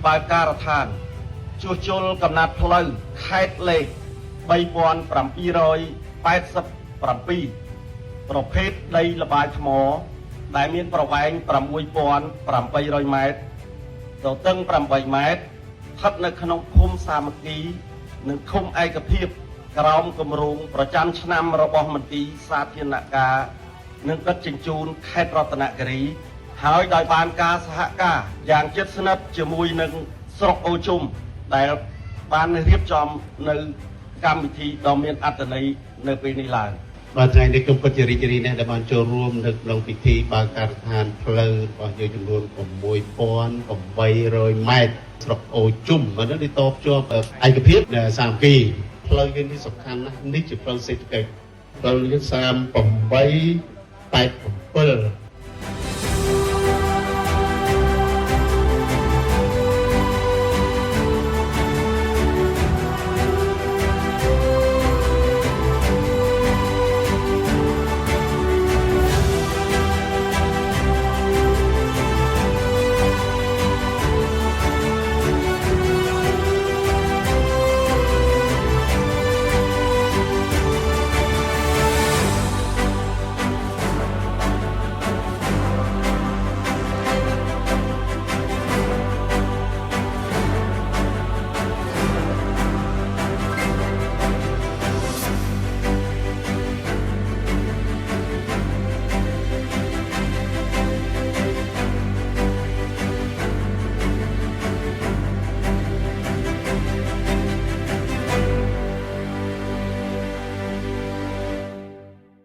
បើកការដ្ឋានជួសជុលកំណត់ផ្លូវខេត្តលេខ3787ប្រភេទដីល្បាយថ្មដែលមានប្រវែង6800 ម៉ែត្រទទឹង8 ម៉ែត្រស្ថិតនៅក្នុងភូមិសាមគ្គីនិងឃុំឯកភាពក្រោមគម្រោងប្រចាំឆ្នាំរបស់មន្ទីរសាធារណការនិងដឹកជញ្ជូនខេត្តរតនគិរីហើយដោយបានការសហការយ៉ាងជិតស្និទ្ធជាមួយនឹងស្រុកអូជុំដែលបានរៀបចំនៅកម្មវិធីដ៏មានអត្ថន័យនៅពេលនេះឡើងបាទថ្ងៃនេះខ្ញុំពិតជារីករាយណាស់ដែលបានចូលរួមនៅក្នុងពិធីបើកការដ្ឋានផ្លូវរបស់យើងចំនួន6800 ម៉ែត្រស្រុកអូជុំបាទនេះតបជាប់ឯកភាពសាមគ្គីផ្លូវយើងនេះសំខាន់ណាស់នេះជាផ្លូវសេដ្ឋកិច្ចផ្លូវយើង3887